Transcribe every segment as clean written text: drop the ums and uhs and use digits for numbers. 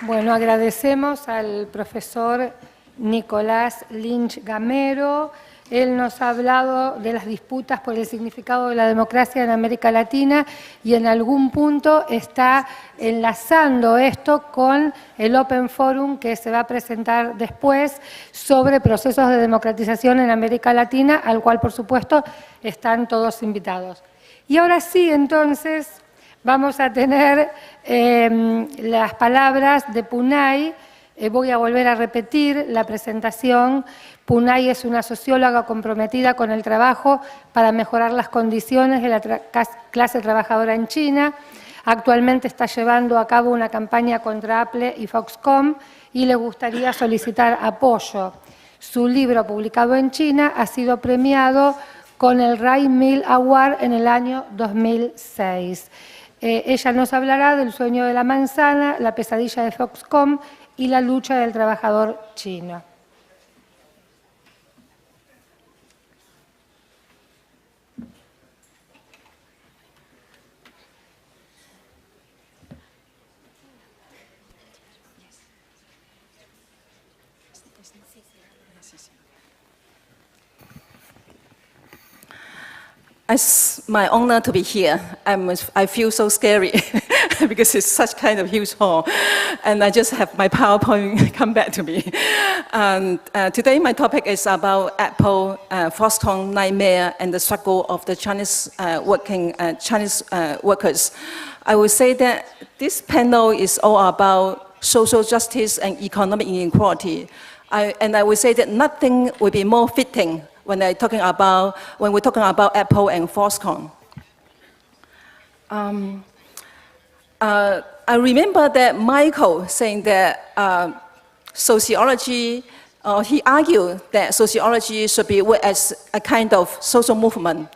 Bueno, agradecemos al profesor Nicolás Lynch Gamero. Él nos ha hablado de las disputas por el significado de la democracia en América Latina y en algún punto está enlazando esto con el Open Forum que se va a presentar después sobre procesos de democratización en América Latina, al cual, por supuesto, están todos invitados. Y ahora sí, entonces, vamos a tener las palabras de Punay. Voy a volver a repetir la presentación. Punay es una socióloga comprometida con el trabajo para mejorar las condiciones de la clase trabajadora en China. Actualmente está llevando a cabo una campaña contra Apple y Foxconn y le gustaría solicitar apoyo. Su libro, publicado en China, ha sido premiado con el Ray Mill Award en el año 2006. Ella nos hablará del sueño de la manzana, la pesadilla de Foxconn y la lucha del trabajador chino. It's my honor to be here. I feel so scary because it's such kind of huge hall. And I just have my PowerPoint come back to me. And today my topic is about Apple, Foxconn nightmare, and the struggle of the Chinese workers. I would say that this panel is all about social justice and economic inequality. And I would say that nothing would be more fitting when we're talking about Apple and Foxconn. I remember that Michael saying that sociology, he argued that sociology should be as a kind of social movement.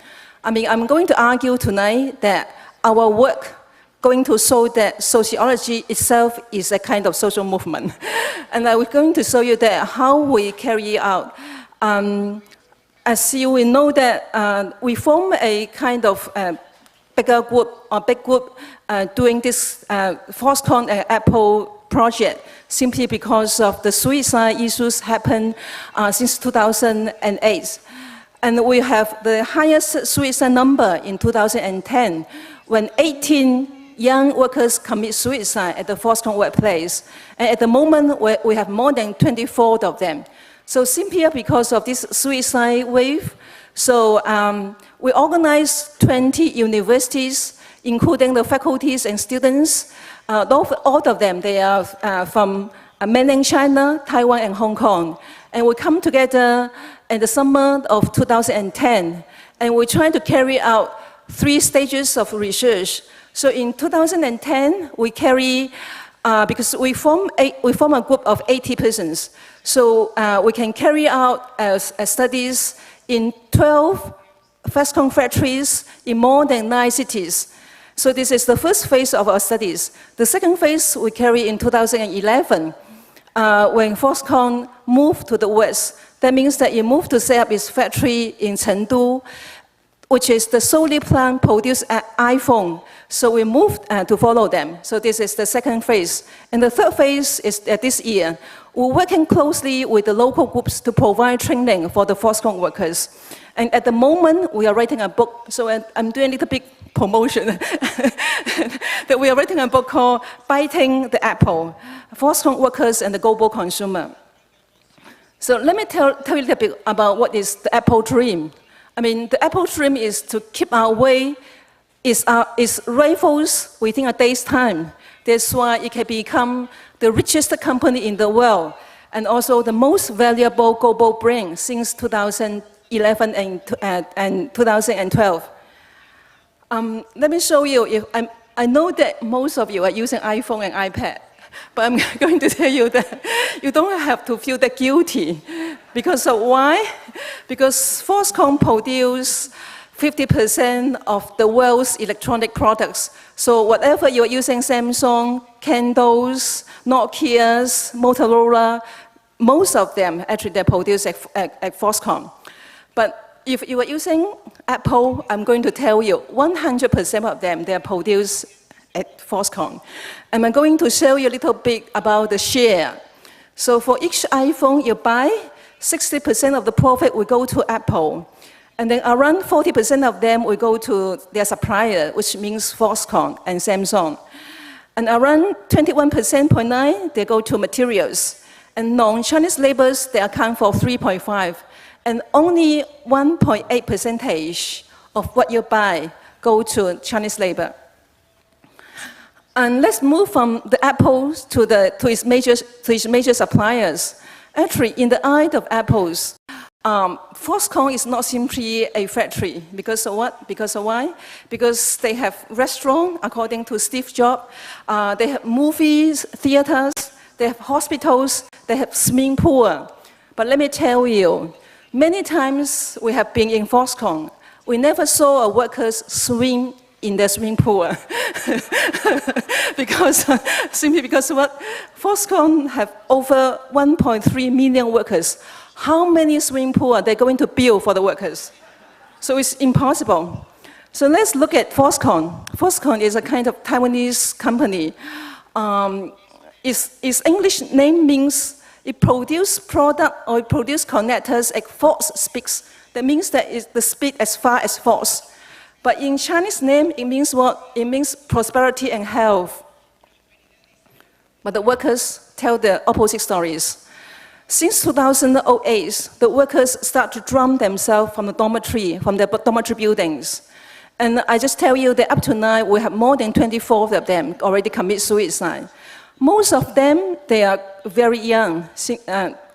I mean, I'm going to argue tonight that our work going to show that sociology itself is a kind of social movement. And I was going to show you that how we carry out. As you will know that we form a kind of bigger group or big group doing this Foxconn and Apple project simply because of the suicide issues happened since 2008. And we have the highest suicide number in 2010 when 18 young workers commit suicide at the Foxconn workplace. And at the moment, we have more than 24 of them. So simply because of this suicide wave, so we organized 20 universities, including the faculties and students. All of them, they are from mainland China, Taiwan, and Hong Kong. And we come together in the summer of 2010, and we try to carry out 3 stages of research. So in 2010, we carry, because we form a group of 80 persons. So we can carry out studies in 12 Foxconn factories in more than 9 cities. So this is the first phase of our studies. The second phase we carry in 2011 when Foxconn moved to the West. That means that it moved to set up its factory in Chengdu, which is the solely plant produced iPhone. So we moved to follow them. So this is the second phase. And the third phase is this year. We're working closely with the local groups to provide training for the Foxconn workers. And at the moment, we are writing a book. So I'm doing a little bit promotion. That we are writing a book called Biting the Apple, Foxconn Workers and the Global Consumer. So let me tell you a little bit about what is the Apple dream. I mean, the Apple dream is to keep our way, its rivals within a day's time. That's why it can become the richest company in the world and also the most valuable global brand since 2011 and 2012. Let me show you. I know that most of you are using iPhone and iPad, but I'm going to tell you that you don't have to feel that guilty. Because of why? Because Foxconn produce 50% of the world's electronic products. So whatever you're using, Samsung, Candles, Nokia's, Motorola, most of them actually they're produced at Foxconn. But if you are using Apple, I'm going to tell you 100% of them they're produced at Foxconn. And I'm going to show you a little bit about the share. So for each iPhone you buy, 60% of the profit will go to Apple. And then around 40% of them will go to their supplier, which means Foxconn and Samsung. And around 21.9%, they go to materials. And non-Chinese labors, they account for 3.5%. And only 1.8% of what you buy go to Chinese labor. And let's move from the Apple to its major suppliers. Actually, in the eye of Apple's, Foxconn is not simply a factory. Because of what? Because of why? Because they have restaurants, according to Steve Jobs. They have movies, theaters. They have hospitals. They have swimming pool. But let me tell you, many times we have been in Foxconn. We never saw a workers swim in the swimming pool. Simply because what? Foxconn have over 1.3 million workers. How many swimming pools are they going to build for the workers? So it's impossible. So let's look at Foxconn. Foxconn is a kind of Taiwanese company. Its English name means it produces product or it produces connectors at force speeds. That means that it's the speed as far as force. But in Chinese name, it means what? It means prosperity and health. But the workers tell the opposite stories. Since 2008, the workers start to drum themselves from the dormitory buildings. And I just tell you that up to now, we have more than 24 of them already commit suicide. Most of them, they are very young,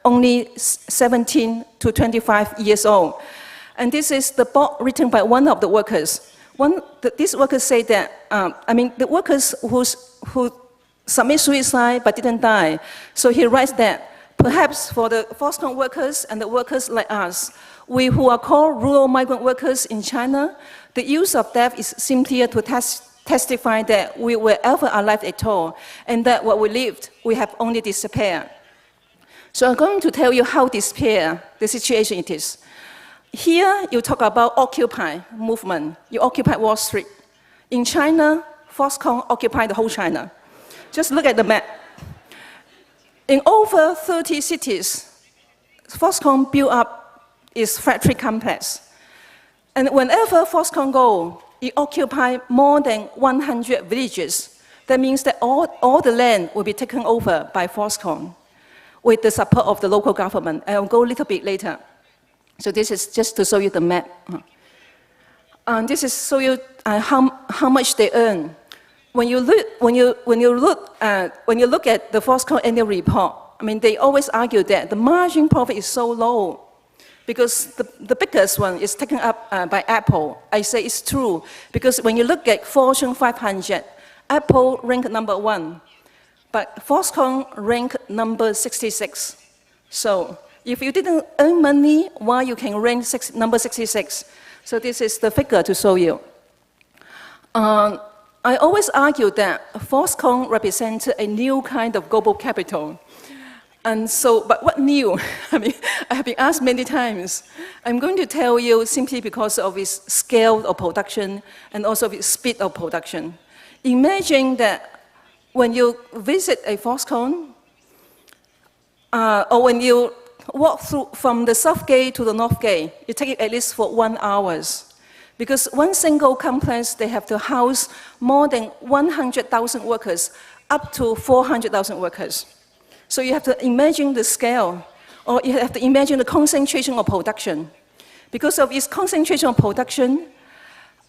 only 17 to 25 years old. And this is the book written by one of the workers. These workers say that, the workers who submit suicide but didn't die. So he writes that, perhaps for the Foxconn workers and the workers like us, we who are called rural migrant workers in China, the use of death is simply to testify that we were ever alive at all, and that what we lived, we have only despair. So I'm going to tell you how despair, the situation it is. Here, you talk about Occupy movement. You occupy Wall Street. In China, Foxconn occupied the whole China. Just look at the map. In over 30 cities, Foxconn built up its factory complex. And whenever Foxconn goes, it occupies more than 100 villages. That means that all the land will be taken over by Foxconn with the support of the local government. I'll go a little bit later. So this is just to show you the map. And this is show you how much they earn. When you look at the Foxconn annual report, they always argue that the margin profit is so low because the biggest one is taken up by Apple. I say it's true because when you look at Fortune 500, Apple ranked number 1, but Foxconn ranked number 66. So if you didn't earn money, why you can rank number 66? So this is the figure to show you. I always argue that Foxconn represents a new kind of global capital. And so, but what new? I have been asked many times. I'm going to tell you simply because of its scale of production and also its speed of production. Imagine that when you visit a Foxconn, or when you walk through from the south gate to the north gate, you take it at least for 1 hour. Because one single complex, they have to house more than 100,000 workers, up to 400,000 workers. So you have to imagine the scale, or you have to imagine the concentration of production. Because of its concentration of production,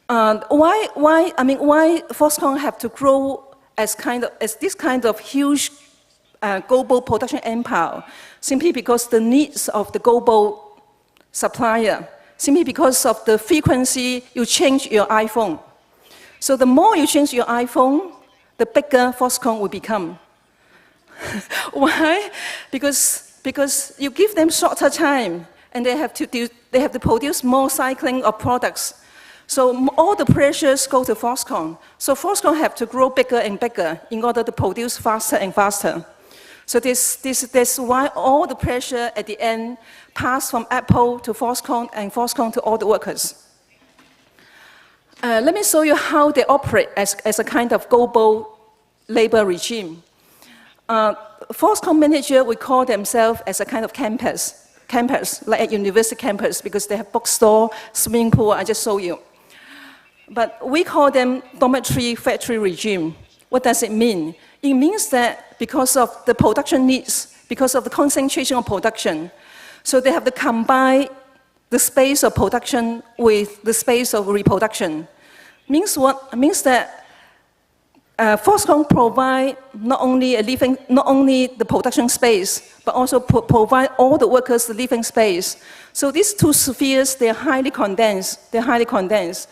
why Foxconn have to grow as this kind of huge global production empire? Simply because the needs of the global supplier. Simply because of the frequency you change your iPhone. So the more you change your iPhone, the bigger Foxconn will become. Why? Because you give them shorter time, and they have to produce more cycling of products. So all the pressures go to Foxconn. So Foxconn have to grow bigger and bigger in order to produce faster and faster. So that's why all the pressure at the end pass from Apple to Foxconn and Foxconn to all the workers. Let me show you how they operate as a kind of global labor regime. Foxconn manager, we call themselves as a kind of campus, like a university campus, because they have bookstore, swimming pool, I just showed you. But we call them dormitory factory regime. What does it mean? It means that because of the production needs, because of the concentration of production, so they have to combine the space of production with the space of reproduction. Means what? Means that Foxconn provide not only the production space, but also provide all the workers the living space. So these two spheres, they're highly condensed. They're highly condensed.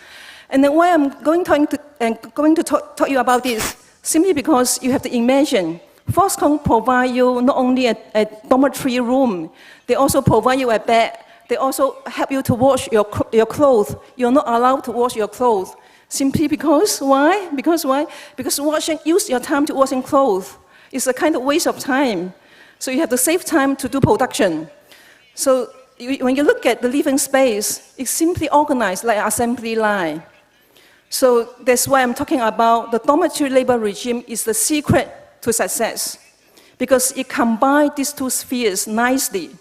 And then why I'm going to talk you about this, simply because you have to imagine, Foxconn provide you not only a dormitory room, they also provide you a bed. They also help you to wash your clothes. You're not allowed to wash your clothes. Simply because, why? Because why? Because use your time to washing clothes. It's a kind of waste of time. So you have to save time to do production. So when you look at the living space, it's simply organized like an assembly line. So that's why I'm talking about the dormitory labor regime is the secret to success, because it combines these two spheres nicely.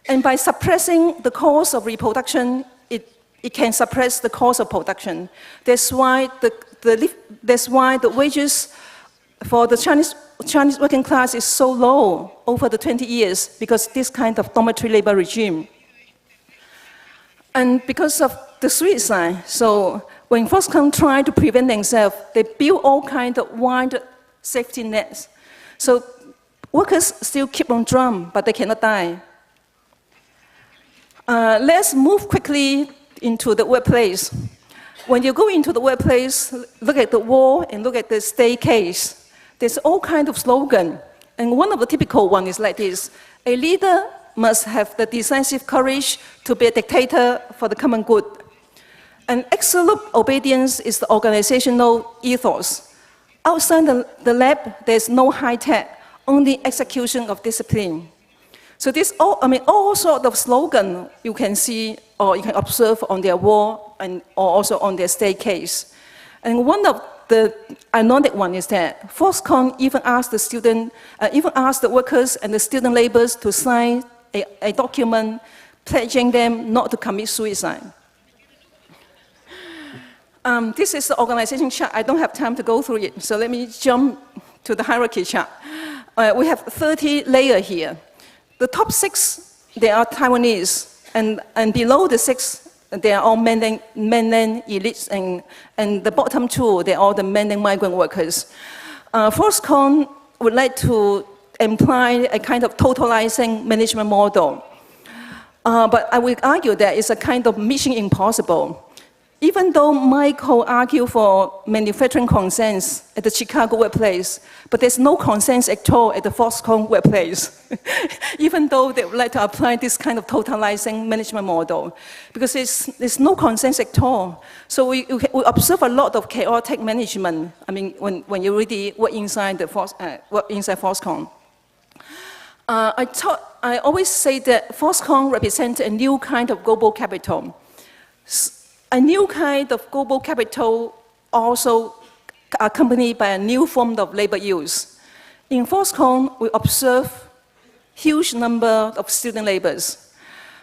And by suppressing the cost of reproduction, it can suppress the cost of production. That's why the wages for the Chinese working class is so low over the 20 years, because this kind of dormitory labor regime. And because of the sweet side, so when Foxconn try to prevent themselves, they build all kinds of wide safety nets. So workers still keep on drum, but they cannot die. Let's move quickly into the workplace. When you go into the workplace, look at the wall and look at the staircase. There's all kinds of slogans. And one of the typical ones is like this: a leader must have the decisive courage to be a dictator for the common good. And absolute obedience is the organizational ethos. Outside the lab, there's no high tech, only execution of discipline. So all sorts of slogans you can see or you can observe on their wall or also on their staircase. And one of the ironic one is that Foxconn even asked the workers and the student laborers to sign a document pledging them not to commit suicide. This is the organization chart. I don't have time to go through it, so let me jump to the hierarchy chart. We have 30 layers here. The top 6, they are Taiwanese, and below the 6, they are all mainland elites, and the bottom 2, they are all the mainland migrant workers. Foxconn would like to imply a kind of totalizing management model. But I would argue that it's a kind of mission impossible. Even though Michael argued for manufacturing consensus at the Chicago workplace, but there's no consensus at all at the Foxconn workplace, even though they would like to apply this kind of totalizing management model, because there's no consensus at all. So we observe a lot of chaotic management, when you really work inside Foxconn. I always say that Foxconn represents a new kind of global capital. A new kind of global capital also accompanied by a new form of labor use. In Foxconn, we observe huge number of student laborers.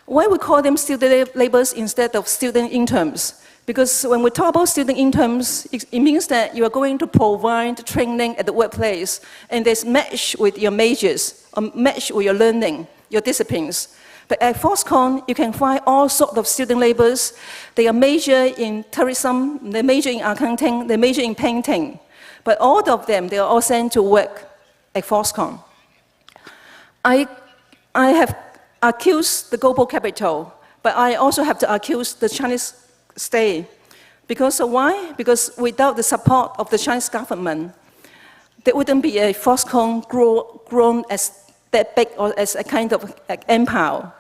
Why we call them student laborers instead of student interns? Because when we talk about student interns, it means that you are going to provide training at the workplace, and there's match with your majors, or match with your learning, your disciplines. But at Foxconn, you can find all sorts of student laborers. They are major in tourism, they major in accounting, they major in painting. But all of them, they are all sent to work at Foxconn. I have accused the global capital, but I also have to accuse the Chinese state. Because why? Because without the support of the Chinese government, there wouldn't be a Foxconn grown as that big or as a kind of empire.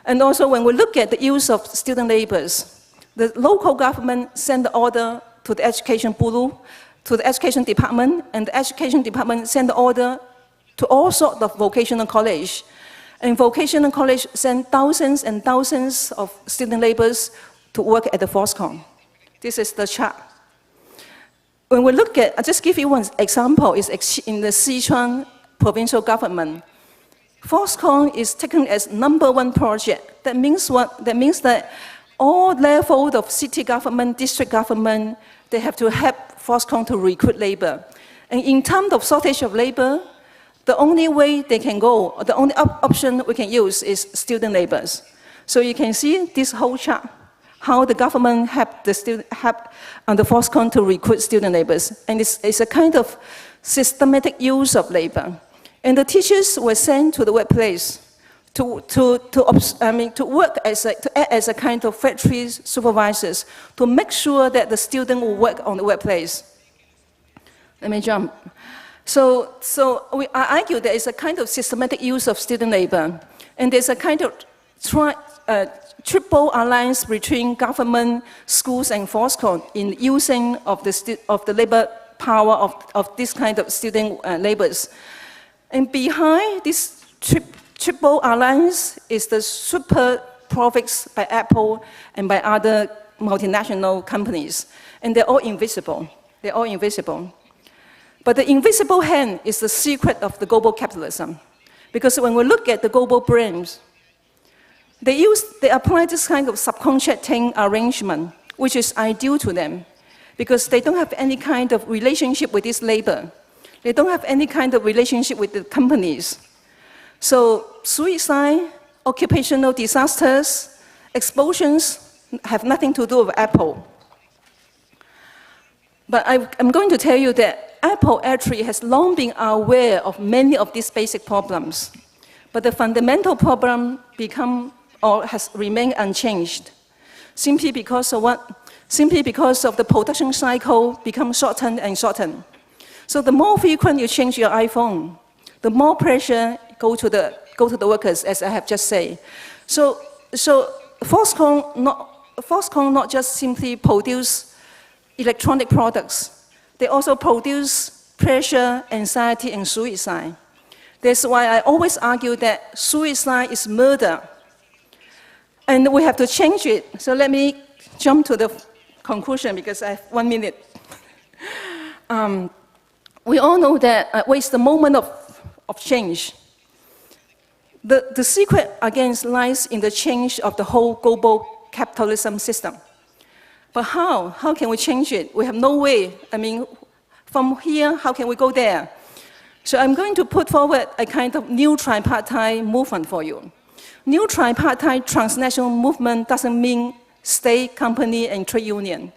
And also when we look at the use of student laborers, the local government sent the order to the education bureau, to the education department, and the education department sent the order to all sorts of vocational college. And vocational college sent thousands and thousands of student laborers to work at the Foxconn. This is the chart. When we look at, I'll just give you one example, is in the Sichuan provincial government. Foxconn is taken as #1 project. That means what? That means that all levels of city government, district government, they have to help Foxconn to recruit labor. And in terms of shortage of labor, the only way they can go, or the only option we can use is student labors. So you can see this whole chart, how the government help the Foxconn to recruit student labors. And it's a kind of systematic use of labor. And the teachers were sent to the workplace to work to act as a kind of factory supervisors to make sure that the student will work on the workplace. Let me jump. So I argue there is a kind of systematic use of student labor, and there's a kind of triple alliance between government, schools, and Foxconn in using of the labor power of this kind of student labors. And behind this triple alliance is the super profits by Apple and by other multinational companies. And they're all invisible. They're all invisible. But the invisible hand is the secret of the global capitalism. Because when we look at the global brands, they apply this kind of subcontracting arrangement, which is ideal to them, because they don't have any kind of relationship with this labor. They don't have any kind of relationship with the companies. So suicide, occupational disasters, explosions have nothing to do with Apple. But I'm going to tell you that Apple actually has long been aware of many of these basic problems. But the fundamental problem has remained unchanged, simply because of what? Simply because of the production cycle become shortened and shortened. So the more frequent you change your iPhone, the more pressure go to the workers, as I have just said. So Foxconn not just simply produce electronic products, they also produce pressure, anxiety, and suicide. That's why I always argue that suicide is murder. And we have to change it. So let me jump to the conclusion, because I have 1 minute. We all know that it's the moment of change. The secret, again, lies in the change of the whole global capitalism system. But how? How can we change it? We have no way. I mean, from here, how can we go there? So I'm going to put forward a kind of new tripartite movement for you. New tripartite transnational movement doesn't mean state, company, and trade union.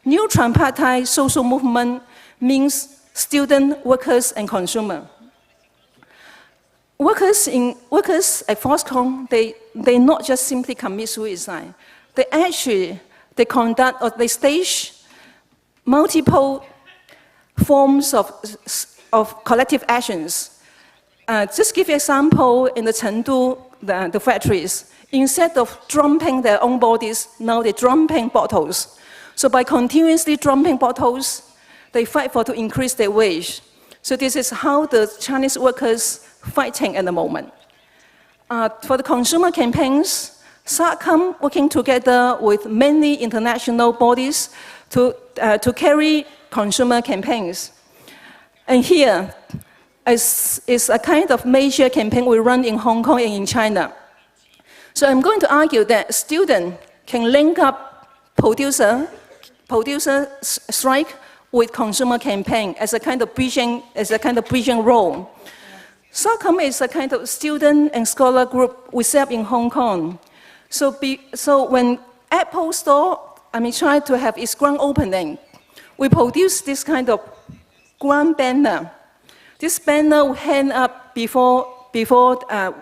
New tripartite social movement means student, workers, and consumer. Workers at Foxconn, they not just simply commit suicide. They conduct or they stage multiple forms of collective actions. Just give you an example, in the Chengdu, the factories, instead of dumping their own bodies, now they're dumping bottles. So by continuously dumping bottles, they fight to increase their wage. So this is how the Chinese workers fighting at the moment. For the consumer campaigns, SACCOM working together with many international bodies to carry consumer campaigns. And here is a kind of major campaign we run in Hong Kong and in China. So I'm going to argue that students can link up producer strike with consumer campaign as a kind of bridging role. SACCOM is a kind of student and scholar group we set up in Hong Kong. So when Apple Store, tried to have its grand opening, we produced this kind of grand banner. This banner will hang up before the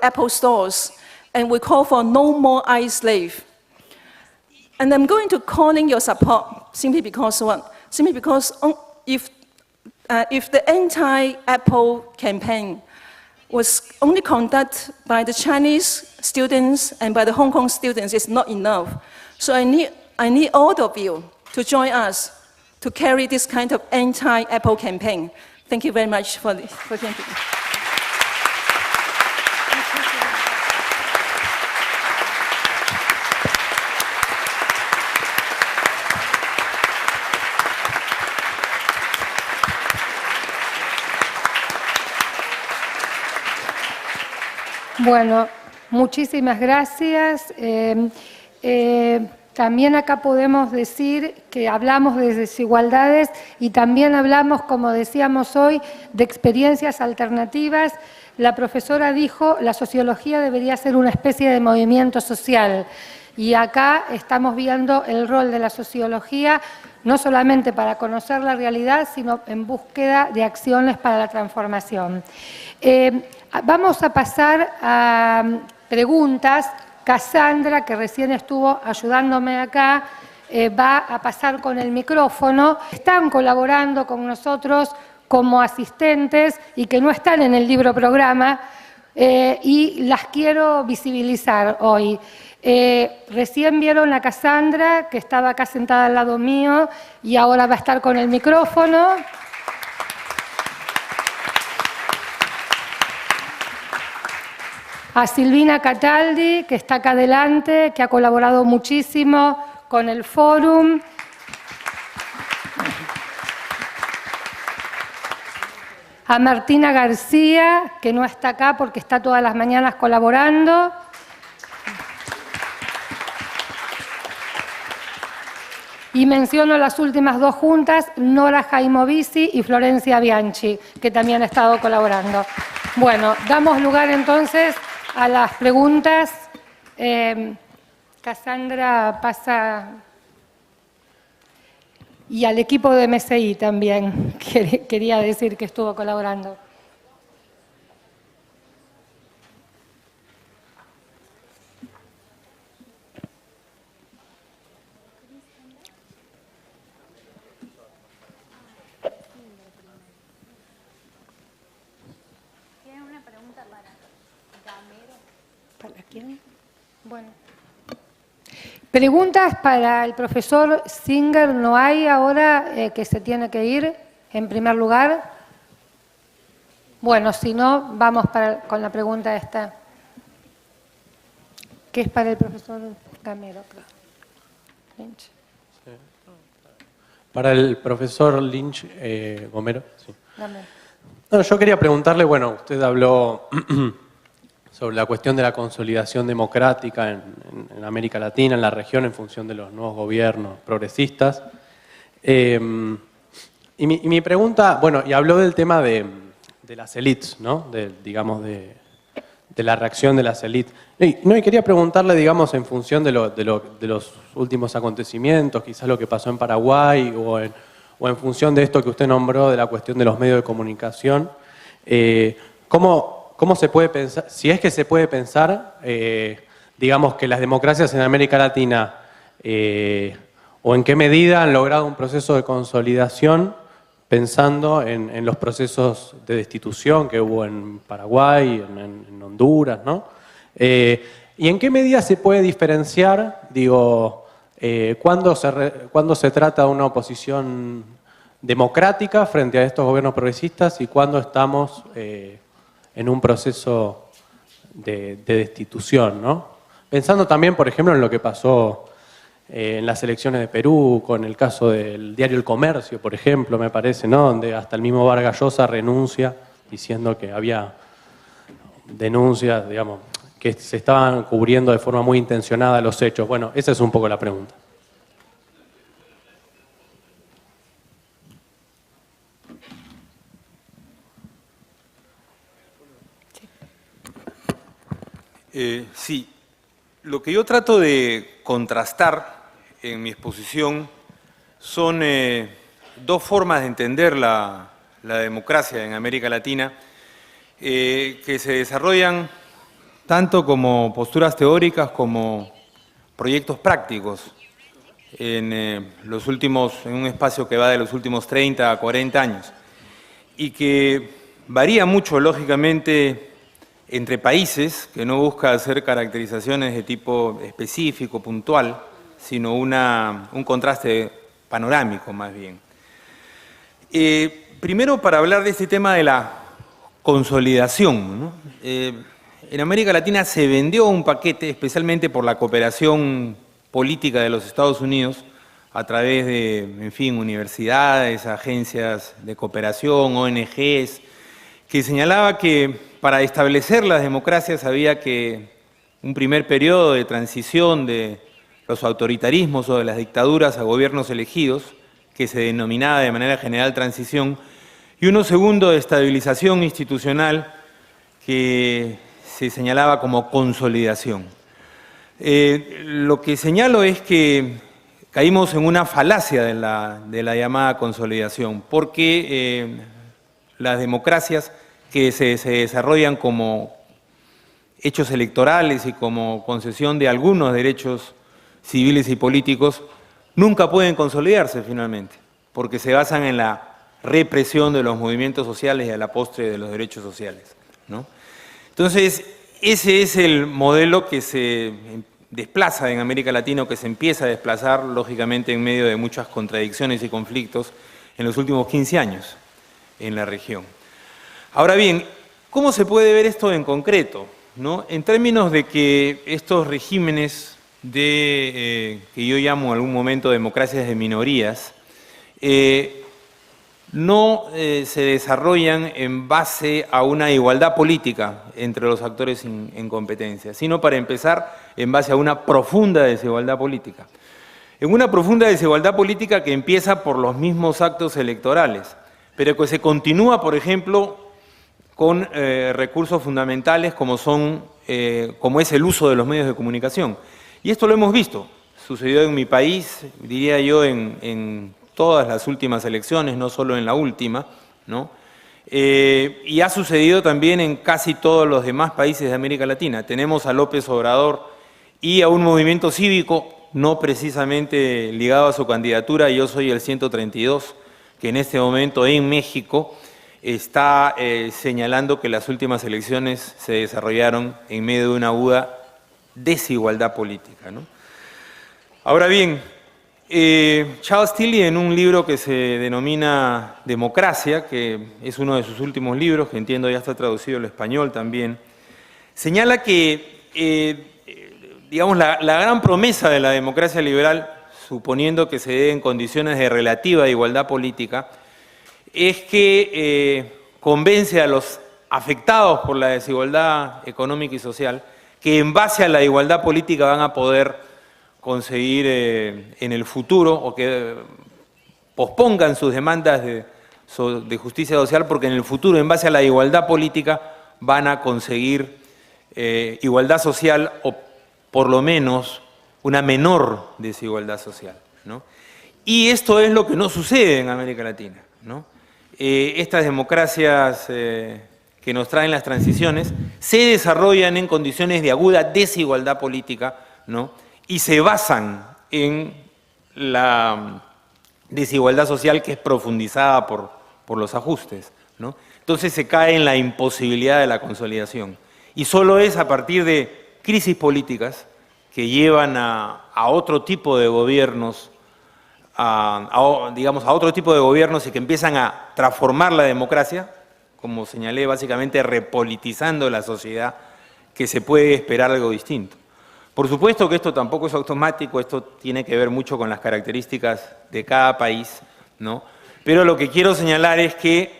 Apple stores, and we call for no more slave. And I'm going to call in your support simply because what? Simply because if the anti-Apple campaign was only conducted by the Chinese students and by the Hong Kong students, it's not enough. So I need all of you to join us to carry this kind of anti-Apple campaign. Thank you very much for thinking. Bueno, muchísimas gracias. También acá podemos decir que hablamos de desigualdades y también hablamos, como decíamos hoy, de experiencias alternativas. La profesora dijo que la sociología debería ser una especie de movimiento social. Y acá estamos viendo el rol de la sociología no solamente para conocer la realidad, sino en búsqueda de acciones para la transformación. Vamos a pasar a preguntas. Cassandra, que recién estuvo ayudándome acá, va a pasar con el micrófono. Están colaborando con nosotros como asistentes y que no están en el libro programa y las quiero visibilizar hoy. Recién vieron a Cassandra, que estaba acá sentada al lado mío y ahora va a estar con el micrófono. A Silvina Cataldi, que está acá adelante, que ha colaborado muchísimo con el Fórum. A Martina García, que no está acá porque está todas las mañanas colaborando. Y menciono las últimas dos juntas, Nora Jaimovici y Florencia Bianchi, que también ha estado colaborando. Bueno, damos lugar entonces a las preguntas. Cassandra pasa, y al equipo de MSI también, quería decir que estuvo colaborando. ¿Tiene una pregunta para Gamero? ¿Para quién? Bueno. Preguntas para el profesor Singer. ¿No hay ahora que se tiene que ir en primer lugar? Bueno, si no, vamos con la pregunta esta, que es para el profesor Gamero. Lynch. Para el profesor Lynch Gomero. Sí. Gamero. No, yo quería preguntarle, bueno, usted habló sobre la cuestión de la consolidación democrática en América Latina, en la región, en función de los nuevos gobiernos progresistas. Y mi pregunta, bueno, y habló del tema de las élites, ¿no? Digamos, de la reacción de las élites. Y quería preguntarle, digamos, en función de los últimos acontecimientos, quizás lo que pasó en Paraguay, o en función de esto que usted nombró, de la cuestión de los medios de comunicación, ¿cómo se puede pensar, si es que se puede pensar, digamos, que las democracias en América Latina, o en qué medida han logrado un proceso de consolidación pensando en los procesos de destitución que hubo en Paraguay, en Honduras, ¿no? ¿Y en qué medida se puede diferenciar, digo, cuando se trata de una oposición democrática frente a estos gobiernos progresistas y cuando estamos en un proceso de destitución, ¿no? Pensando también, por ejemplo, en lo que pasó en las elecciones de Perú, con el caso del diario El Comercio, por ejemplo, me parece, ¿no? Donde hasta el mismo Vargas Llosa renuncia diciendo que había denuncias, digamos, que se estaban cubriendo de forma muy intencionada los hechos. Bueno, esa es un poco la pregunta. Sí, lo que yo trato de contrastar en mi exposición son dos formas de entender la democracia en América Latina que se desarrollan tanto como posturas teóricas como proyectos prácticos en un espacio que va de los últimos 30 a 40 años y que varía mucho, lógicamente, entre países, que no busca hacer caracterizaciones de tipo específico, puntual, sino un contraste panorámico más bien. Primero, para hablar de este tema de la consolidación, ¿no? En América Latina se vendió un paquete, especialmente por la cooperación política de los Estados Unidos, a través de, en fin, universidades, agencias de cooperación, ONGs, que señalaba que para establecer las democracias había que un primer periodo de transición de los autoritarismos o de las dictaduras a gobiernos elegidos, que se denominaba de manera general transición, y uno segundo de estabilización institucional que se señalaba como consolidación. Lo que señalo es que caímos en una falacia de la llamada consolidación, porque las democracias que se desarrollan como hechos electorales y como concesión de algunos derechos civiles y políticos, nunca pueden consolidarse finalmente, porque se basan en la represión de los movimientos sociales y a la postre de los derechos sociales, ¿no? Entonces, ese es el modelo que se desplaza en América Latina, o que se empieza a desplazar, lógicamente, en medio de muchas contradicciones y conflictos en los últimos 15 años en la región. Ahora bien, ¿cómo se puede ver esto en concreto, ¿no? En términos de que estos regímenes que yo llamo en algún momento democracias de minorías, no se desarrollan en base a una igualdad política entre los actores en competencia, sino, para empezar, en base a una profunda desigualdad política. En una profunda desigualdad política que empieza por los mismos actos electorales, pero que se continúa, por ejemplo, con recursos fundamentales como es el uso de los medios de comunicación. Y esto lo hemos visto, sucedió en mi país, diría yo, en todas las últimas elecciones, no solo en la última, ¿no? Y ha sucedido también en casi todos los demás países de América Latina. Tenemos a López Obrador y a un movimiento cívico, no precisamente ligado a su candidatura, Yo Soy el 132, que en este momento en México está señalando que las últimas elecciones se desarrollaron en medio de una aguda desigualdad política, ¿no? Ahora bien, Charles Tilly, en un libro que se denomina Democracia, que es uno de sus últimos libros, que entiendo ya está traducido al español también, señala que, digamos, la gran promesa de la democracia liberal, suponiendo que se dé en condiciones de relativa igualdad política, es que convence a los afectados por la desigualdad económica y social que en base a la igualdad política van a poder conseguir en el futuro, o que pospongan sus demandas de justicia social, porque en el futuro, en base a la igualdad política, van a conseguir igualdad social, o por lo menos una menor desigualdad social, ¿no? Y esto es lo que no sucede en América Latina, ¿no? Estas democracias que nos traen las transiciones se desarrollan en condiciones de aguda desigualdad política, ¿no? Y se basan en la desigualdad social, que es profundizada por los ajustes, ¿no? Entonces se cae en la imposibilidad de la consolidación. Y solo es a partir de crisis políticas que llevan a otro tipo de gobiernos, digamos, a otro tipo de gobiernos, y que empiezan a transformar la democracia, como señalé, básicamente repolitizando la sociedad, que se puede esperar algo distinto. Por supuesto que esto tampoco es automático, esto tiene que ver mucho con las características de cada país, ¿no? Pero lo que quiero señalar es que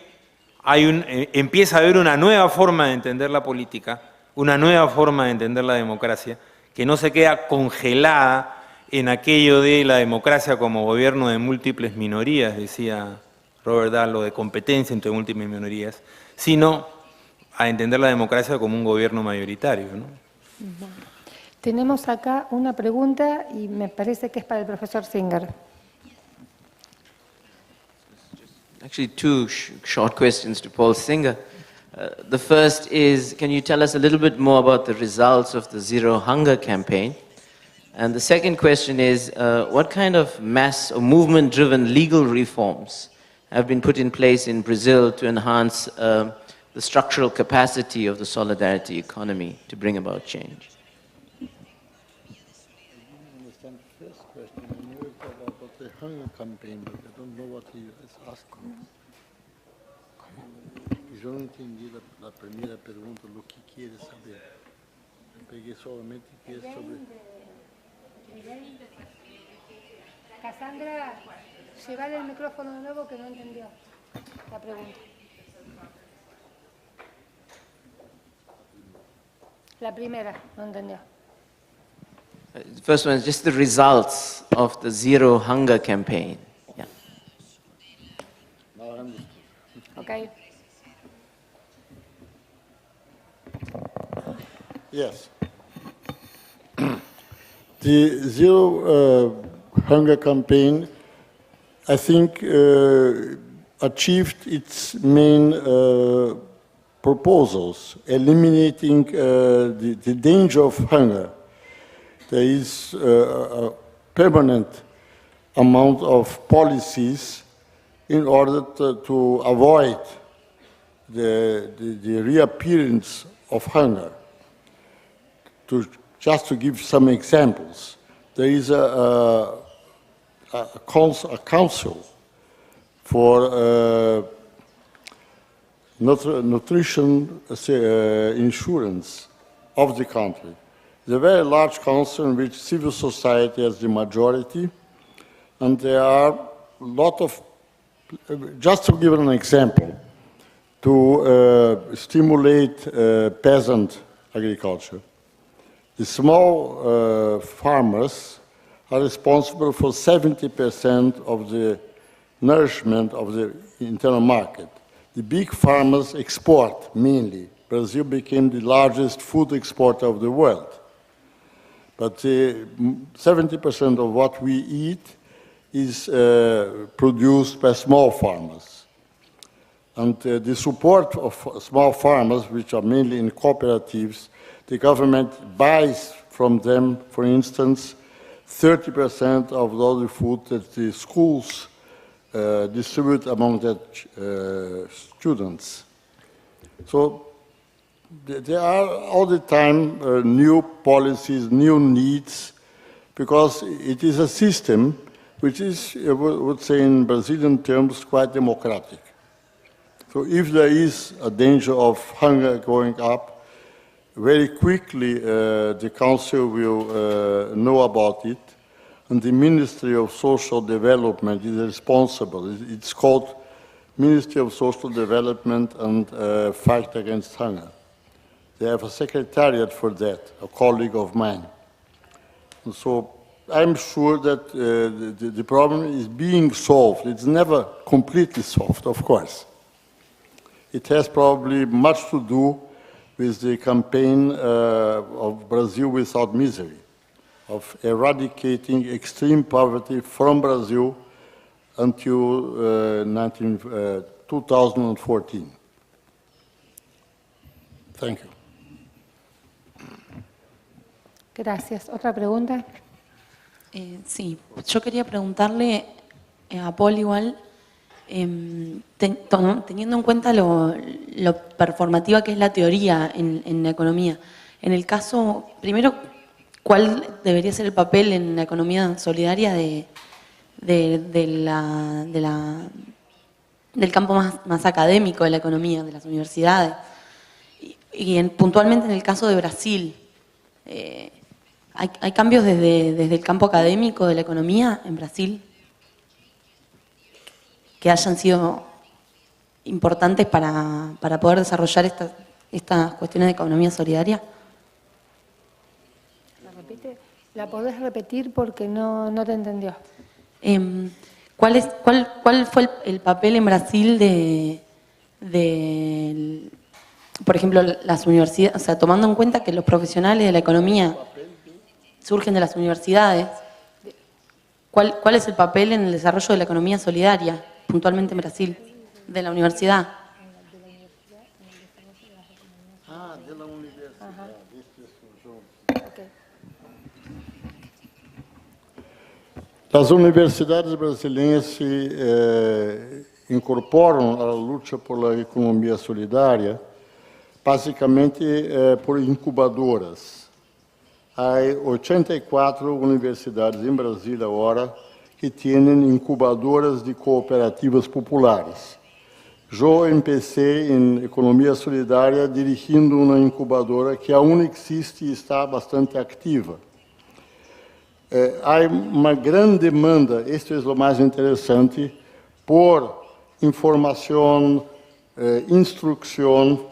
empieza a haber una nueva forma de entender la política, una nueva forma de entender la democracia, que no se queda congelada en aquello de la democracia como gobierno de múltiples minorías, decía Robert Dahl, de competencia entre múltiples minorías, sino a entender la democracia como un gobierno mayoritario, ¿no? Tenemos acá una pregunta y me parece que es para el profesor Singer. Actually, two short questions to Paul Singer. The first is, can you tell us a little bit more about the results of the Zero Hunger campaign? And the second question is, what kind of mass or movement-driven legal reforms have been put in place in Brazil to enhance the structural capacity of the solidarity economy to bring about change? Hunger campaign, but I don't know what he is asking. Yo no entendí la primera pregunta, lo que quiere saber. Pegué solamente que es sobre... Cassandra, llevale el micrófono de nuevo, que no entendió la pregunta. La primera, no entendió. The first one is just the results of the Zero Hunger campaign. Yeah. Ok. Yes. The Zero Hunger campaign, I think, achieved its main proposals, eliminating the danger of hunger. There is a permanent amount of policies in order to avoid the reappearance of hunger. Just to give some examples, there is a council for nutrition insurance of the country. It's a very large council in which civil society has the majority, and there are a lot of, just to give an example, to stimulate peasant agriculture. The small farmers are responsible for 70% of the nourishment of the internal market. The big farmers export mainly. Brazil became the largest food exporter of the world. But 70% of what we eat is produced by small farmers. And the support of small farmers, which are mainly in cooperatives, the government buys from them, for instance, 30% of all the food that the schools distribute among their students. So there are all the time new policies, new needs, because it is a system which is, I would say in Brazilian terms, quite democratic. So if there is a danger of hunger going up, very quickly the council will know about it, and the Ministry of Social Development is responsible. It's called Ministry of Social Development and Fight Against Hunger. They have a secretariat for that, a colleague of mine. And so I'm sure that the problem is being solved. It's never completely solved, of course. It has probably much to do with the campaign of Brazil Without Misery, of eradicating extreme poverty from Brazil until 2014. Thank you. Gracias. ¿Otra pregunta? Sí, yo quería preguntarle a Paul igual, teniendo en cuenta lo performativa que es la teoría en la economía, en el caso, primero, ¿cuál debería ser el papel en la economía solidaria del campo más académico de la economía, de las universidades? Y puntualmente en el caso de Brasil, ¿hay cambios desde el campo académico de la economía en Brasil que hayan sido importantes para poder desarrollar estas cuestiones de economía solidaria? ¿La podés repetir porque no te entendió? ¿Cuál fue el papel en Brasil por ejemplo, las universidades, o sea, tomando en cuenta que los profesionales de la economía surgen de las universidades, ¿cuál es el papel en el desarrollo de la economía solidaria, puntualmente en Brasil, de la universidad? De la universidad. Las universidades brasileñas se incorporam à luta por la economia solidária, basicamente por incubadoras. Há 84 universidades em Brasília agora que têm incubadoras de cooperativas populares. Eu empecé em economia solidária dirigindo uma incubadora que aún existe e está bastante ativa. Há uma grande demanda, isto é o mais interessante, por informação, instrução,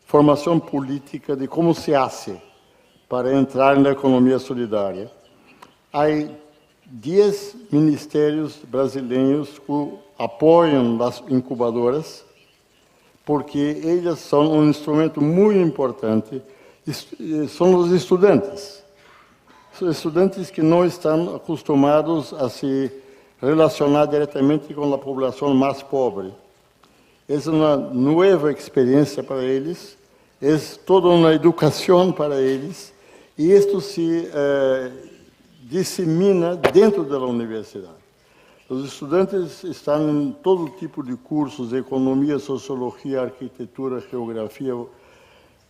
formação política de como se hace para entrar na economia solidária. Há 10 ministérios brasileiros que apoiam as incubadoras, porque elas são um instrumento muito importante. São os estudantes. São estudantes que não estão acostumados a se relacionar diretamente com a população mais pobre. É uma nova experiência para eles, é toda uma educação para eles, e isto se dissemina dentro da universidade. Os estudantes estão em todo tipo de cursos, de economia, sociologia, arquitetura, geografia,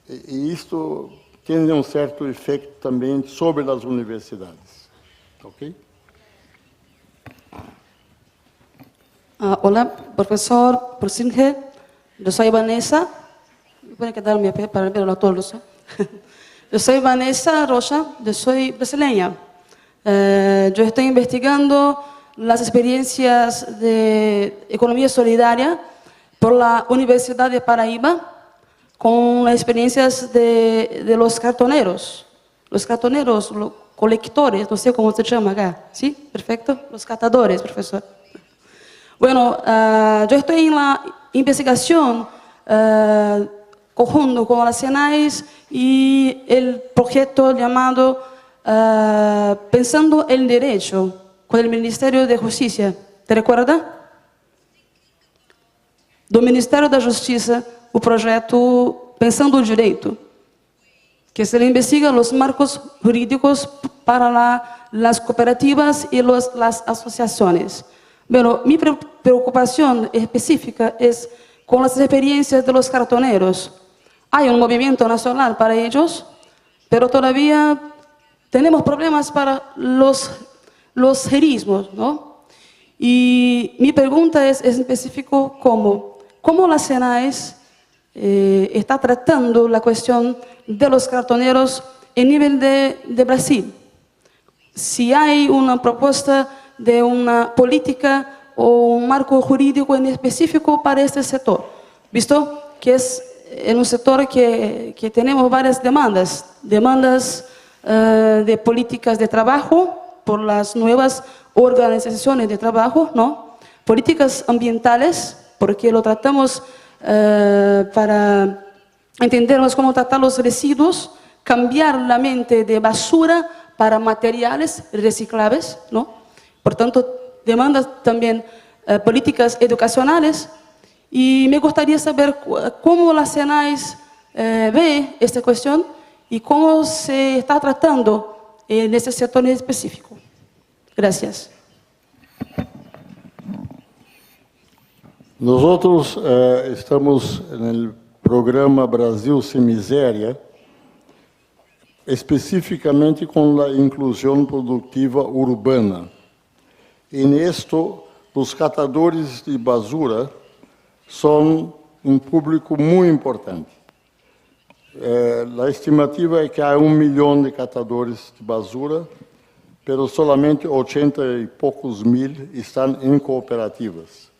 e isto tem um certo efeito também sobre as universidades. Ok? Hola, profesor Porcinge. Yo soy Vanessa. Voy a quedarme para verlo a todos. Yo soy Vanessa Rocha, yo soy brasileña. Yo estoy investigando las experiencias de economía solidaria por la Universidad de Paraíba, con las experiencias de los cartoneros. Los cartoneros, los colectores, no sé cómo se llama acá. ¿Sí? Perfecto. Los catadores, profesor. Bueno, yo estoy en la investigación conjunto con la SENAIS y el proyecto llamado Pensando el Derecho con el Ministerio de Justicia. ¿Te recuerda? Do Ministério da Justiça, o projeto Pensando o Direito, que se investiga los marcos jurídicos para las cooperativas y las asociaciones. Pero mi preocupación específica es con las experiencias de los cartoneros. Hay un movimiento nacional para ellos, pero todavía tenemos problemas para los gerismos, ¿no? Y mi pregunta es específico cómo la SENAIS está tratando la cuestión de los cartoneros en nivel de Brasil. Si hay una propuesta de una política o un marco jurídico en específico para este sector, visto que es en un sector que tenemos varias demandas de políticas de trabajo por las nuevas organizaciones de trabajo, ¿no? Políticas ambientales, porque lo tratamos para entendernos cómo tratar los residuos, cambiar la mente de basura para materiales reciclables, ¿no? Por tanto, demandas también políticas educacionales, y me gustaría saber cómo la SENAIS ve esta cuestión y cómo se está tratando en este sector en específico. Gracias. Nosotros estamos en el programa Brasil Sem Miséria, específicamente con la inclusión productiva urbana. En esto, los catadores de basura son un público muy importante. La estimativa es que hay 1 millón de catadores de basura, pero solamente 80 y pocos mil están en cooperativas.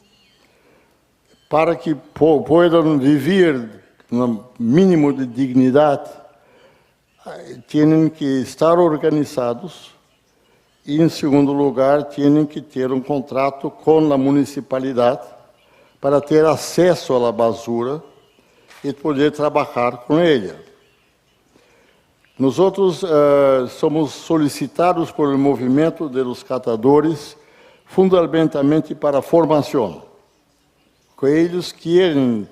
Para que puedan vivir un mínimo de dignidad, tienen que estar organizados y, en segundo lugar, tienen que ter un contrato con la municipalidad para ter acesso a la basura y poder trabajar con ella. Nosotros somos solicitados por el movimiento de los catadores fundamentalmente para formación. Que ellos quieren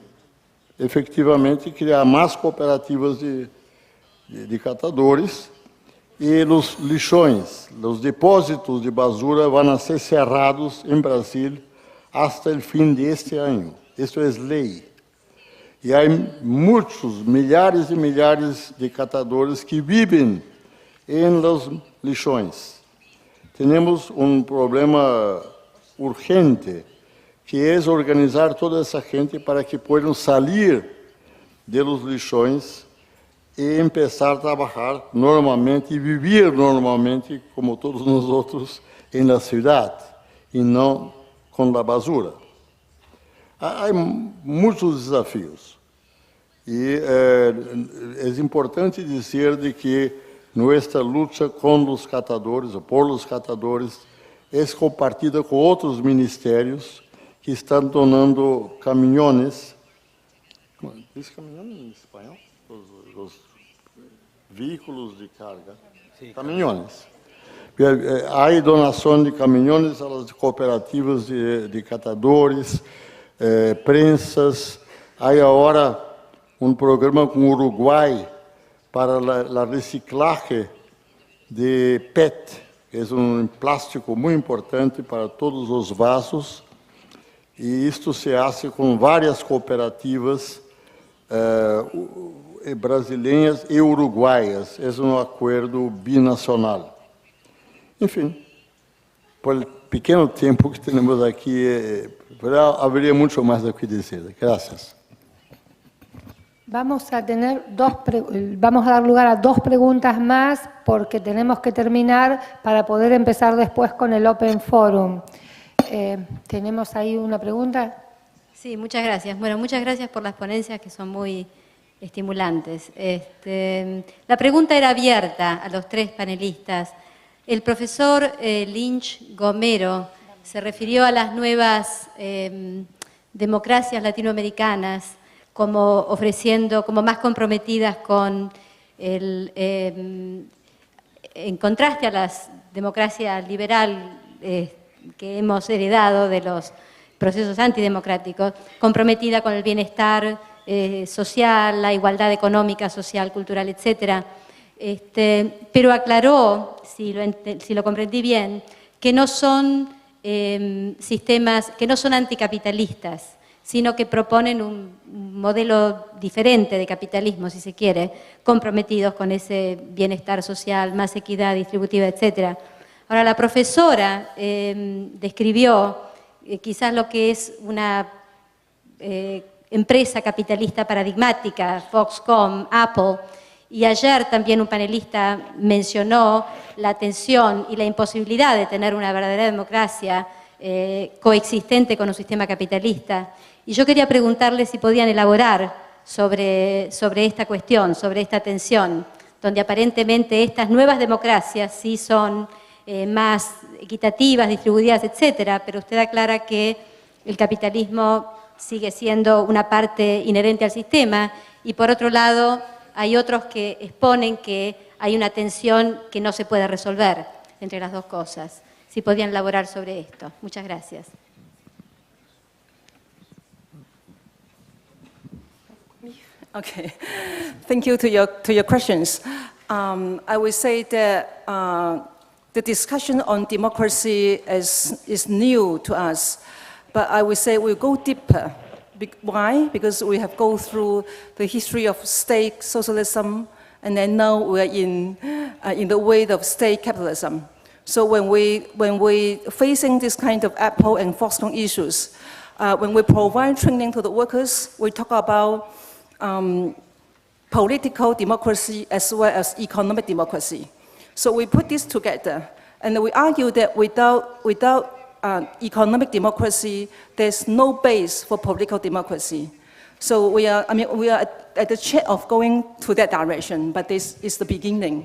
efectivamente criar más cooperativas de catadores, e os lixões, os depósitos de basura vão ser cerrados em Brasil até o fim deste ano. Isso é lei. E há muitos, milhares e milhares de catadores que vivem em los lixões. Temos um problema urgente, que é organizar toda essa gente para que possam sair de los lixões e começar a trabalhar normalmente e viver normalmente, como todos nós outros, na cidade, e não com a basura. Há muitos desafios. Y es importante decir de que nuestra lucha con los catadores, o por los catadores, es compartida con otros ministerios que están donando camiones. ¿Dice camiones en español? Los vehículos de carga. Sí, camiones. Hay donación de camiones a las cooperativas de catadores, prensas. Hay ahora un programa con Uruguay para la reciclaje de PET, que es un plástico muy importante para todos los vasos. Y esto se hace con varias cooperativas brasileñas y uruguayas. Es un acuerdo binacional. Enfim, por el pequeno tiempo que tenemos aquí, habría mucho más de que decir. Gracias. Vamos a dar lugar a 2 preguntas más porque tenemos que terminar para poder empezar después con el Open Forum. ¿Tenemos ahí una pregunta? Sí, muchas gracias. Bueno, muchas gracias por las ponencias que son muy estimulantes. La pregunta era abierta a los 3 panelistas. El profesor Lynch Gomero se refirió a las nuevas democracias latinoamericanas como ofreciendo, como más comprometidas con en contraste a la democracia liberal que hemos heredado de los procesos antidemocráticos, comprometida con el bienestar social, la igualdad económica, social, cultural, etc. Pero aclaró, si lo comprendí bien, que no son sistemas, que no son anticapitalistas, sino que proponen un modelo diferente de capitalismo, si se quiere, comprometidos con ese bienestar social, más equidad distributiva, etc. Ahora, la profesora describió quizás lo que es una empresa capitalista paradigmática, Foxconn, Apple, y ayer también un panelista mencionó la tensión y la imposibilidad de tener una verdadera democracia coexistente con un sistema capitalista. Y yo quería preguntarle si podían elaborar sobre esta cuestión, sobre esta tensión, donde aparentemente estas nuevas democracias sí son más equitativas, distribuidas, etcétera, pero usted aclara que el capitalismo sigue siendo una parte inherente al sistema y por otro lado hay otros que exponen que hay una tensión que no se puede resolver entre las dos cosas. Si podían elaborar sobre esto. Muchas gracias. Okay, thank you to your questions. I would say that the discussion on democracy is new to us, but I would say we'll go deeper. Why? Because we have gone through the history of state socialism, and then now we're in the way of state capitalism. So when we facing this kind of Apple and Foxconn issues, when we provide training to the workers, we talk about political democracy as well as economic democracy. So we put this together, and we argue that without economic democracy, there's no base for political democracy. So we are at the check of going to that direction, but this is the beginning.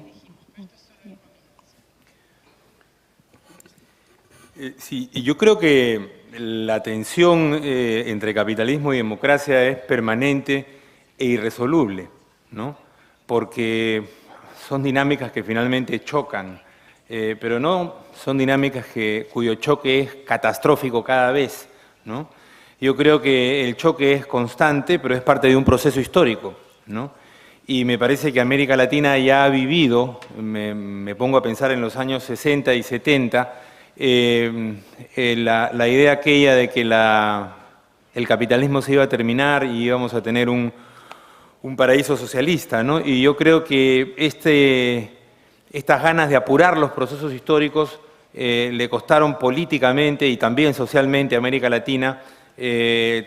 Sí, y yo creo que la tensión entre capitalismo y democracia es permanente e irresoluble, ¿no? Porque son dinámicas que finalmente chocan, pero no son dinámicas cuyo choque es catastrófico cada vez, ¿no? Yo creo que el choque es constante, pero es parte de un proceso histórico, ¿no? Y me parece que América Latina ya ha vivido, me pongo a pensar en los años 60 y 70, la idea aquella de que el capitalismo se iba a terminar y íbamos a tener un paraíso socialista, ¿no? Y yo creo que estas ganas de apurar los procesos históricos le costaron políticamente y también socialmente a América Latina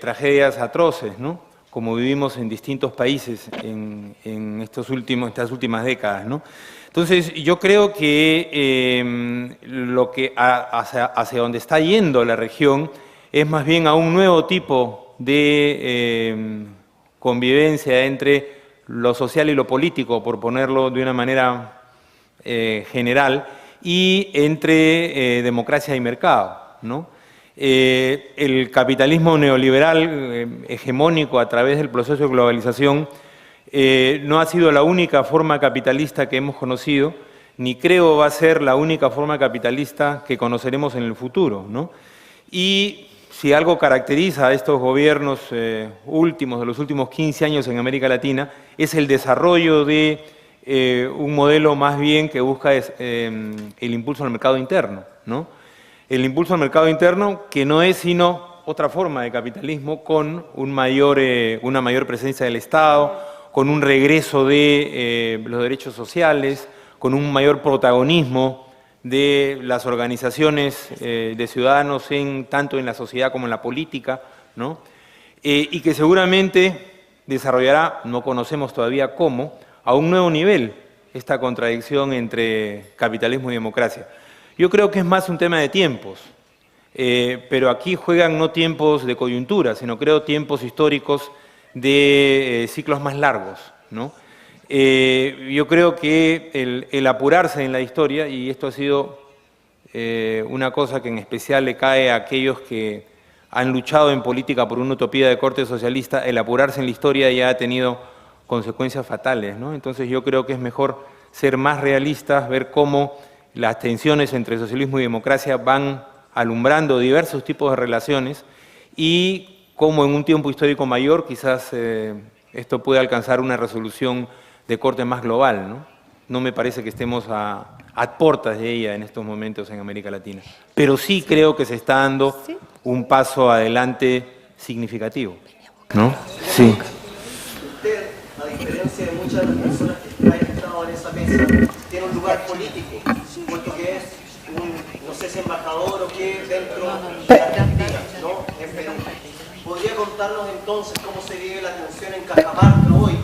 tragedias atroces, ¿no? Como vivimos en distintos países en estas últimas décadas, ¿no? Entonces, yo creo que hacia donde está yendo la región es más bien a un nuevo tipo de convivencia entre lo social y lo político, por ponerlo de una manera general, y entre democracia y mercado, ¿no? El capitalismo neoliberal hegemónico a través del proceso de globalización no ha sido la única forma capitalista que hemos conocido, ni creo va a ser la única forma capitalista que conoceremos en el futuro, ¿no? Y si algo caracteriza a estos gobiernos últimos, de los últimos 15 años en América Latina, es el desarrollo de un modelo más bien que busca el impulso al mercado interno, ¿no? El impulso al mercado interno que no es sino otra forma de capitalismo con una mayor presencia del Estado, con un regreso de los derechos sociales, con un mayor protagonismo de las organizaciones de ciudadanos tanto en la sociedad como en la política, ¿no? Y que seguramente desarrollará, no conocemos todavía cómo, a un nuevo nivel esta contradicción entre capitalismo y democracia. Yo creo que es más un tema de tiempos, pero aquí juegan no tiempos de coyuntura, sino creo tiempos históricos de ciclos más largos, ¿no? Yo creo que el apurarse en la historia, y esto ha sido una cosa que en especial le cae a aquellos que han luchado en política por una utopía de corte socialista, el apurarse en la historia ya ha tenido consecuencias fatales, ¿no? Entonces yo creo que es mejor ser más realistas, ver cómo las tensiones entre socialismo y democracia van alumbrando diversos tipos de relaciones y cómo en un tiempo histórico mayor quizás esto puede alcanzar una resolución de corte más global, ¿no? No me parece que estemos a puertas de ella en estos momentos en América Latina, pero sí creo que se está dando un paso adelante significativo, ¿no? Sí. Usted, a diferencia de muchas de las personas que han estado en esa mesa, tiene un lugar político, puesto que es un, no sé si embajador o qué, dentro de Argentina, ¿no? En Perú. ¿Podría contarnos entonces cómo se vive la tensión en Cajamarca hoy,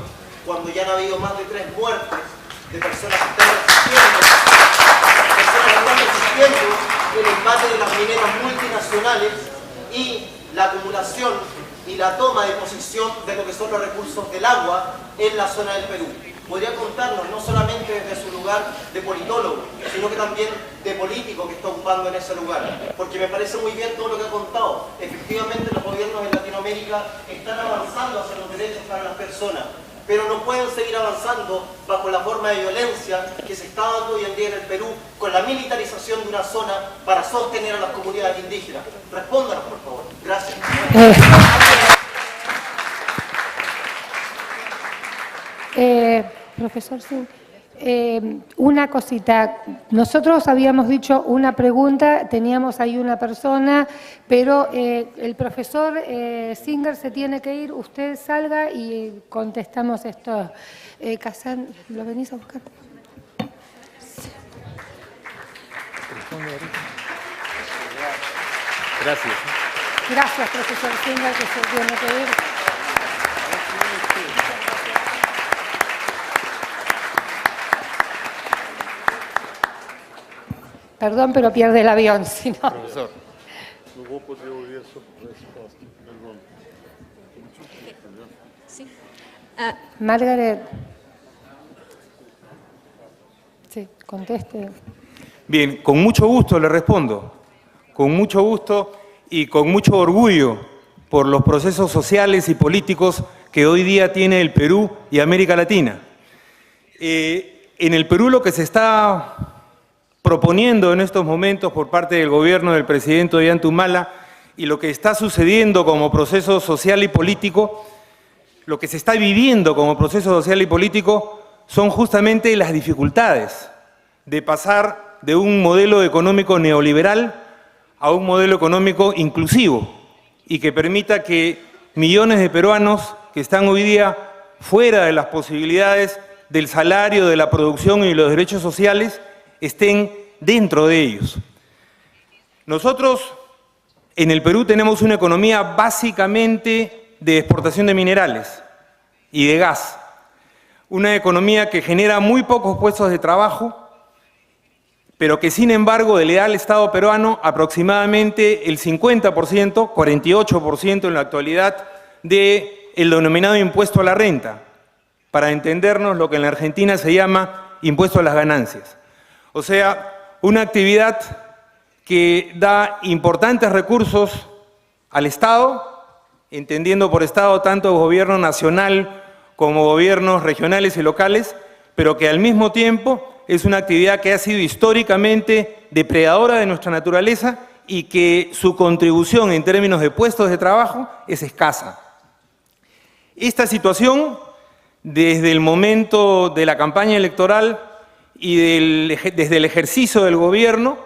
cuando ya han habido más de 3 muertes de personas que están resistiendo el embate de las mineras multinacionales y la acumulación y la toma de posesión de lo que son los recursos del agua en la zona del Perú? Podría contarnos, no solamente desde su lugar de politólogo, sino que también de político que está ocupando en ese lugar, porque me parece muy bien todo lo que ha contado. Efectivamente, los gobiernos en Latinoamérica están avanzando hacia los derechos para las personas, pero no pueden seguir avanzando bajo la forma de violencia que se está dando hoy en día en el Perú, con la militarización de una zona para sostener a las comunidades indígenas. Respóndanos, por favor. Gracias. Profesor, sí. Una cosita. Nosotros habíamos dicho una pregunta, teníamos ahí una persona, pero el profesor Singer se tiene que ir. Usted salga y contestamos esto. Kazan, ¿lo venís a buscar? Gracias. Gracias, profesor Singer, que se tiene que ir. Perdón, pero pierde el avión, si no. Profesor. Margaret. Sí, conteste. Bien, con mucho gusto le respondo. Con mucho gusto y con mucho orgullo por los procesos sociales y políticos que hoy día tiene el Perú y América Latina. En el Perú lo que se está proponiendo en estos momentos por parte del gobierno del presidente Ollanta Humala y lo que está sucediendo como proceso social y político, lo que se está viviendo como proceso social y político son justamente las dificultades de pasar de un modelo económico neoliberal a un modelo económico inclusivo y que permita que millones de peruanos que están hoy día fuera de las posibilidades del salario, de la producción y los derechos sociales estén dentro de ellos. Nosotros en el Perú tenemos una economía básicamente de exportación de minerales y de gas, una economía que genera muy pocos puestos de trabajo, pero que sin embargo le da al Estado peruano aproximadamente el 50%, 48% en la actualidad, de el denominado impuesto a la renta, para entendernos lo que en la Argentina se llama impuesto a las ganancias. O sea, una actividad que da importantes recursos al Estado, entendiendo por Estado tanto gobierno nacional como gobiernos regionales y locales, pero que al mismo tiempo es una actividad que ha sido históricamente depredadora de nuestra naturaleza y que su contribución en términos de puestos de trabajo es escasa. Esta situación, desde el momento de la campaña electoral y desde el ejercicio del gobierno,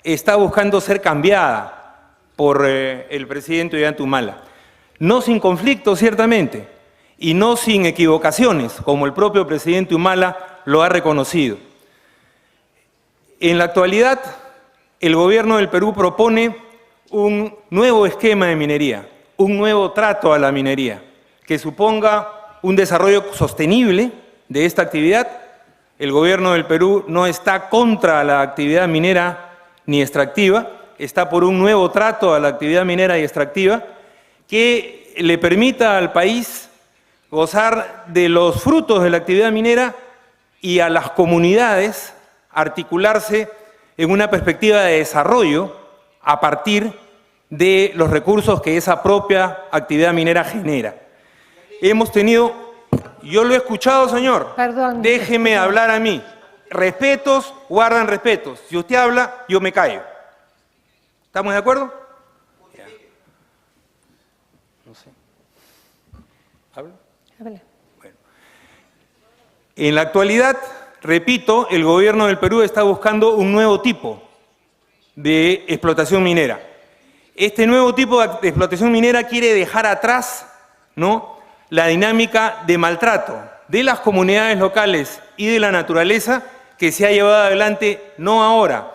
está buscando ser cambiada por el presidente Ollanta Humala. No sin conflictos, ciertamente, y no sin equivocaciones, como el propio presidente Humala lo ha reconocido. En la actualidad, el gobierno del Perú propone un nuevo esquema de minería, un nuevo trato a la minería, que suponga un desarrollo sostenible de esta actividad. El gobierno del Perú no está contra la actividad minera ni extractiva, está por un nuevo trato a la actividad minera y extractiva que le permita al país gozar de los frutos de la actividad minera y a las comunidades articularse en una perspectiva de desarrollo a partir de los recursos que esa propia actividad minera genera. Hemos tenido, yo lo he escuchado, señor, Perdón. déjeme hablar a mí. Respetos guardan respetos. Si usted habla, yo me callo. ¿Estamos de acuerdo? Ya. No sé. ¿Habla? Habla. Bueno. En la actualidad, repito, el gobierno del Perú está buscando un nuevo tipo de explotación minera. Este nuevo tipo de explotación minera quiere dejar atrás, ¿no?, la dinámica de maltrato de las comunidades locales y de la naturaleza que se ha llevado adelante no ahora,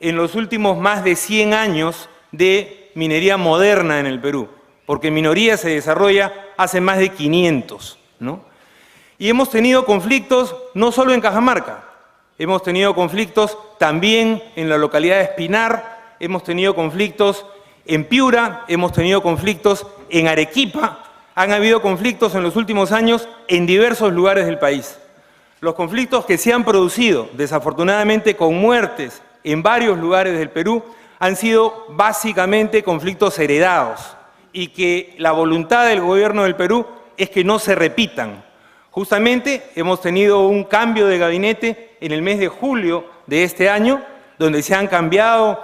en los últimos más de 100 años de minería moderna en el Perú, porque minería se desarrolla hace más de 500, ¿no? Y hemos tenido conflictos no solo en Cajamarca, hemos tenido conflictos también en la localidad de Espinar, hemos tenido conflictos en Piura, hemos tenido conflictos en Arequipa, han habido conflictos en los últimos años en diversos lugares del país. Los conflictos que se han producido, desafortunadamente con muertes en varios lugares del Perú, han sido básicamente conflictos heredados y que la voluntad del gobierno del Perú es que no se repitan. Justamente hemos tenido un cambio de gabinete en el mes de julio de este año, donde se han cambiado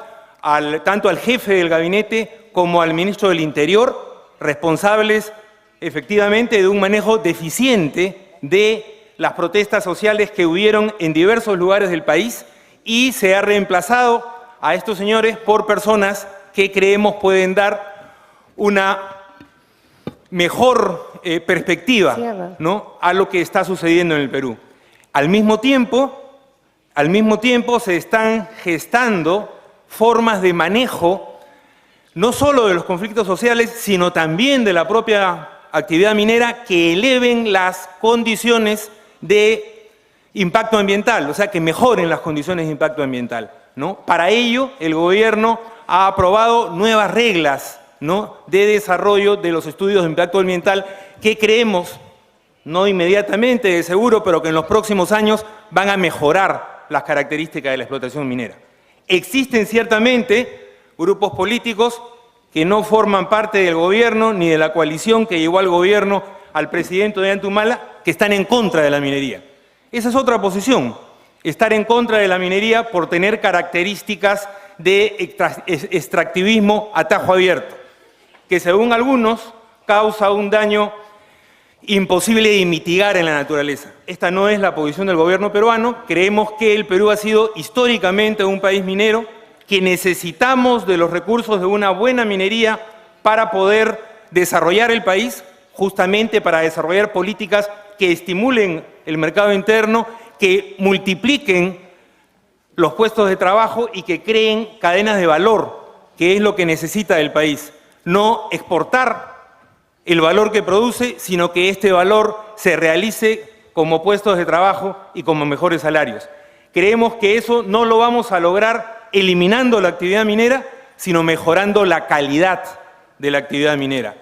tanto al jefe del gabinete como al ministro del Interior, responsables efectivamente de un manejo deficiente de las protestas sociales que hubieron en diversos lugares del país, y se ha reemplazado a estos señores por personas que creemos pueden dar una mejor perspectiva, ¿no?, a lo que está sucediendo en el Perú. Al mismo tiempo se están gestando formas de manejo no solo de los conflictos sociales, sino también de la propia actividad minera que eleven las condiciones de impacto ambiental, o sea, que mejoren las condiciones de impacto ambiental, ¿no? Para ello, el gobierno ha aprobado nuevas reglas, ¿no?, de desarrollo de los estudios de impacto ambiental que creemos, no inmediatamente de seguro, pero que en los próximos años van a mejorar las características de la explotación minera. Existen ciertamente grupos políticos que no forman parte del gobierno ni de la coalición que llevó al gobierno al presidente Ollanta Humala, que están en contra de la minería. Esa es otra posición, estar en contra de la minería por tener características de extractivismo a tajo abierto, que según algunos causa un daño imposible de mitigar en la naturaleza. Esta no es la posición del gobierno peruano. Creemos que el Perú ha sido históricamente un país minero, que necesitamos de los recursos de una buena minería para poder desarrollar el país, justamente para desarrollar políticas que estimulen el mercado interno, que multipliquen los puestos de trabajo y que creen cadenas de valor, que es lo que necesita el país. No exportar el valor que produce, sino que este valor se realice como puestos de trabajo y como mejores salarios. Creemos que eso no lo vamos a lograr eliminando la actividad minera, sino mejorando la calidad de la actividad minera.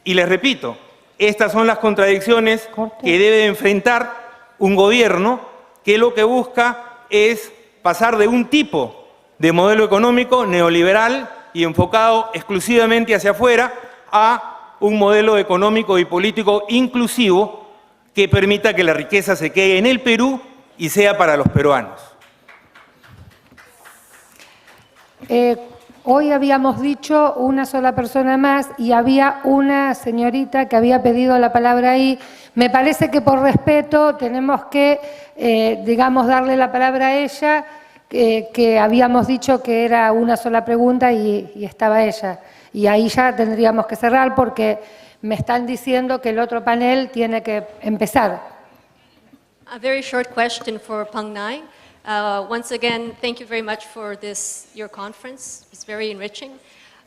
Y les repito, Estas son las contradicciones que debe enfrentar un gobierno que lo que busca es pasar de un tipo de modelo económico neoliberal y enfocado exclusivamente hacia afuera a un modelo económico y político inclusivo que permita que la riqueza se quede en el Perú y sea para los peruanos. Hoy habíamos dicho una sola persona más y había una señorita que había pedido la palabra ahí. Me parece que por respeto tenemos que, digamos, darle la palabra a ella, que habíamos dicho que era una sola pregunta y estaba ella. Y ahí ya tendríamos que cerrar porque me están diciendo que el otro panel tiene que empezar. A very short question for Peng Nai. Once again, thank you very much for your conference. It's very enriching.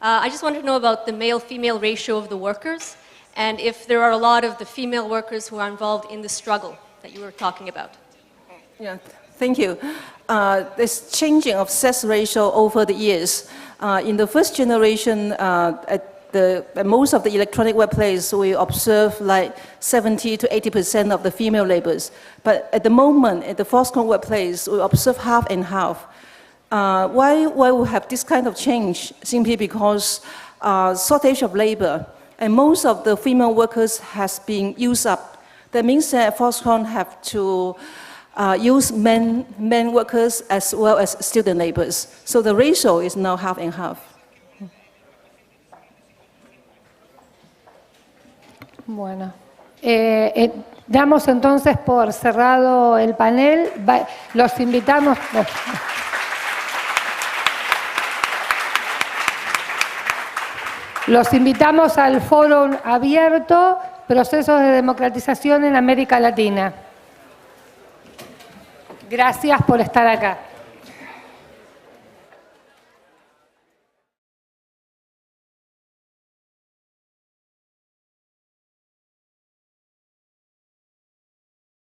I just wanted to know about the male-female ratio of the workers and if there are a lot of the female workers who are involved in the struggle that you were talking about. Yeah, thank you. This changing of sex ratio over the years. In the first generation, at most of the electronic workplace, we observe like 70 to 80% of the female laborers. But at the moment, at the Foxconn workplace, we observe half and half. Why we have this kind of change? Simply because shortage of labor, and most of the female workers has been used up. That means that Foxconn have to use men workers as well as student laborers. So the ratio is now half and half. Bueno, damos entonces por cerrado el panel. Los invitamos. Los invitamos al foro abierto, Procesos de Democratización en América Latina. Gracias por estar acá.